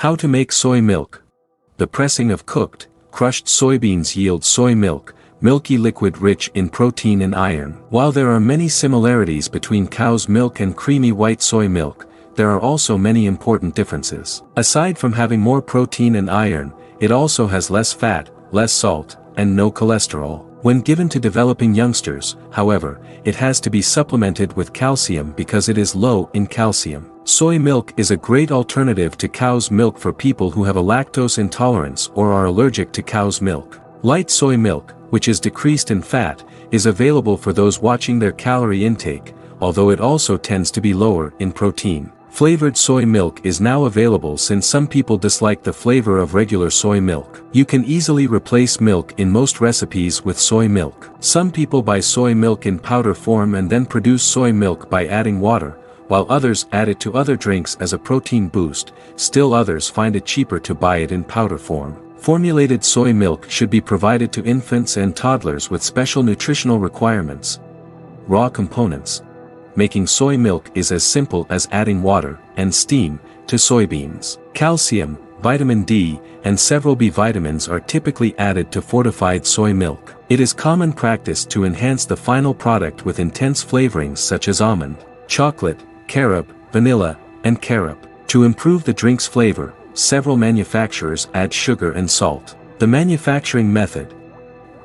How to make soy milk. The pressing of cooked, crushed soybeans yields soy milk, milky liquid rich in protein and iron. While there are many similarities between cow's milk and creamy white soy milk, there are also many important differences. Aside from having more protein and iron, it also has less fat, less salt, and no cholesterol. When given to developing youngsters, however, it has to be supplemented with calcium because it is low in calcium. Soy milk is a great alternative to cow's milk for people who have a lactose intolerance or are allergic to cow's milk. Light soy milk, which is decreased in fat, is available for those watching their calorie intake, although it also tends to be lower in protein. Flavored soy milk is now available since some people dislike the flavor of regular soy milk. You can easily replace milk in most recipes with soy milk. Some people buy soy milk in powder form and then produce soy milk by adding water, while others add it to other drinks as a protein boost. Still others find it cheaper to buy it in powder form. Formulated soy milk should be provided to infants and toddlers with special nutritional requirements. Raw components. Making soy milk is as simple as adding water and steam to soybeans. Calcium, vitamin D, and several B vitamins are typically added to fortified soy milk. It is common practice to enhance the final product with intense flavorings such as almond, chocolate, carob, vanilla, and carob. To improve the drink's flavor, several manufacturers add sugar and salt. The manufacturing method.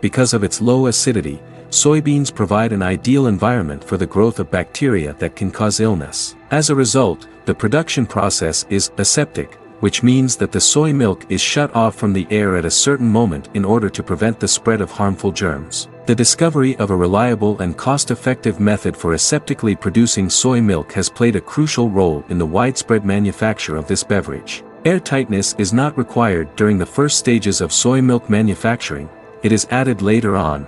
Because of its low acidity, soybeans provide an ideal environment for the growth of bacteria that can cause illness. As a result, the production process is aseptic, which means that the soy milk is shut off from the air at a certain moment in order to prevent the spread of harmful germs. The discovery of a reliable and cost-effective method for aseptically producing soy milk has played a crucial role in the widespread manufacture of this beverage. Airtightness is not required during the first stages of soy milk manufacturing, it is added later on.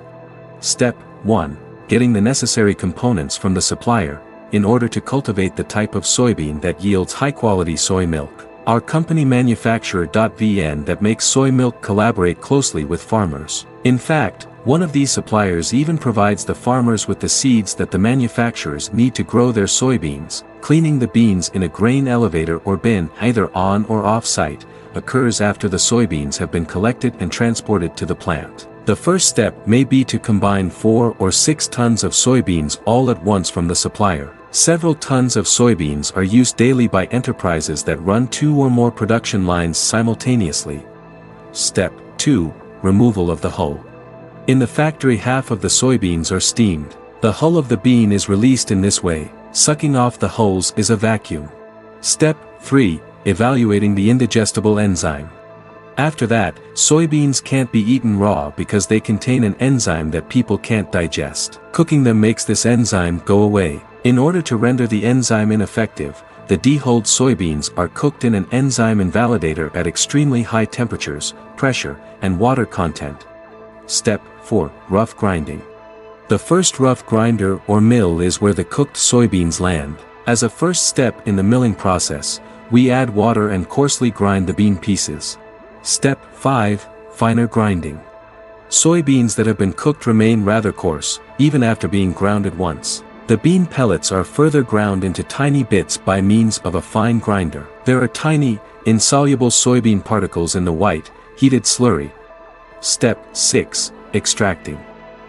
Step 1. Getting the necessary components from the supplier, in order to cultivate the type of soybean that yields high-quality soy milk. Our company manufacturer.vn that makes soy milk collaborate closely with farmers. In fact, one of these suppliers even provides the farmers with the seeds that the manufacturers need to grow their soybeans. Cleaning the beans in a grain elevator or bin, either on or off-site, occurs after the soybeans have been collected and transported to the plant. The first step may be to combine 4 or 6 tons of soybeans all at once from the supplier. Several tons of soybeans are used daily by enterprises that run 2 or more production lines simultaneously. Step 2. Removal of the hull. In the factory, half of the soybeans are steamed. The hull of the bean is released in this way. Sucking off the hulls is a vacuum. Step 3. Evaluating the indigestible enzyme. After that, soybeans can't be eaten raw because they contain an enzyme that people can't digest. Cooking them makes this enzyme go away. In order to render the enzyme ineffective, the dehulled soybeans are cooked in an enzyme invalidator at extremely high temperatures, pressure, and water content. Step 4. Rough grinding. The first rough grinder or mill is where the cooked soybeans land. As a first step in the milling process, we add water and coarsely grind the bean pieces. Step 5. Finer grinding. Soybeans that have been cooked remain rather coarse, even after being grounded once. The bean pellets are further ground into tiny bits by means of a fine grinder. There are tiny, insoluble soybean particles in the white, heated slurry. Step 6. Extracting.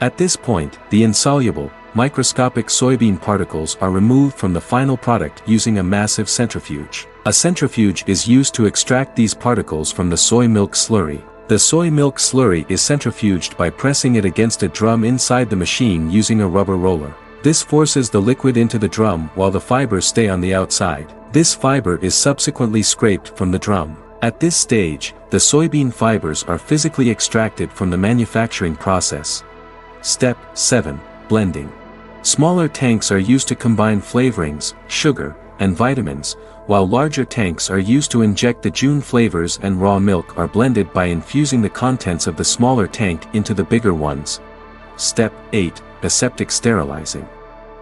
At this point, the insoluble, microscopic soybean particles are removed from the final product using a massive centrifuge. A centrifuge is used to extract these particles from the soy milk slurry. The soy milk slurry is centrifuged by pressing it against a drum inside the machine using a rubber roller. This forces the liquid into the drum while the fibers stay on the outside. This fiber is subsequently scraped from the drum. At this stage, the soybean fibers are physically extracted from the manufacturing process. Step 7. Blending. Smaller tanks are used to combine flavorings, sugar, and vitamins, while larger tanks are used to inject the June flavors, and raw milk are blended by infusing the contents of the smaller tank into the bigger ones. Step 8. Aseptic sterilizing.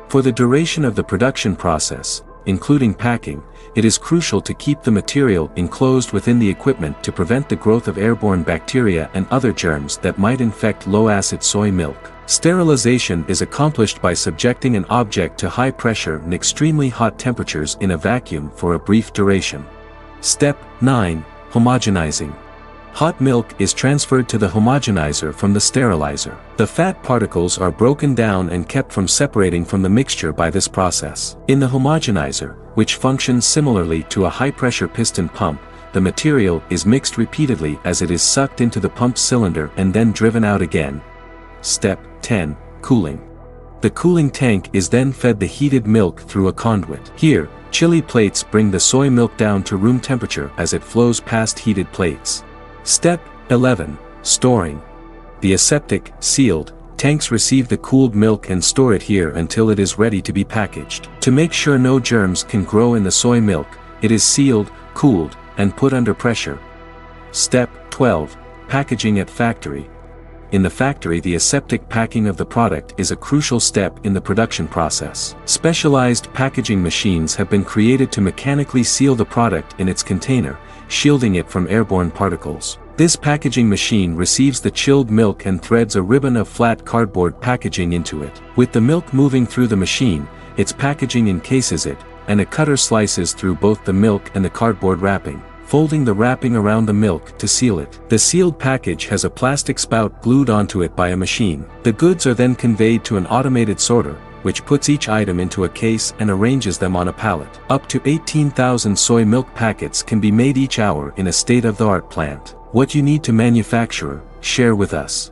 For the duration of the production process, including packing, it is crucial to keep the material enclosed within the equipment to prevent the growth of airborne bacteria and other germs that might infect low-acid soy milk. Sterilization is accomplished by subjecting an object to high pressure and extremely hot temperatures in a vacuum for a brief duration. Step 9. Homogenizing. Hot milk is transferred to the homogenizer from the sterilizer. The fat particles are broken down and kept from separating from the mixture by this process. In the homogenizer, which functions similarly to a high-pressure piston pump, the material is mixed repeatedly as it is sucked into the pump cylinder and then driven out again. Step 10. Cooling. The cooling tank is then fed the heated milk through a conduit. Here, chili plates bring the soy milk down to room temperature as it flows past heated plates. Step 11. Storing. The aseptic, sealed, tanks receive the cooled milk and store it here until it is ready to be packaged. To make sure no germs can grow in the soy milk, it is sealed, cooled, and put under pressure. Step 12. Packaging at factory. In the factory, the aseptic packing of the product is a crucial step in the production process. Specialized packaging machines have been created to mechanically seal the product in its container, shielding it from airborne particles. This packaging machine receives the chilled milk and threads a ribbon of flat cardboard packaging into it. With the milk moving through the machine, its packaging encases it, and a cutter slices through both the milk and the cardboard wrapping, folding the wrapping around the milk to seal it. The sealed package has a plastic spout glued onto it by a machine. The goods are then conveyed to an automated sorter, which puts each item into a case and arranges them on a pallet. Up to 18,000 soy milk packets can be made each hour in a state-of-the-art plant. What you need to manufacture, share with us.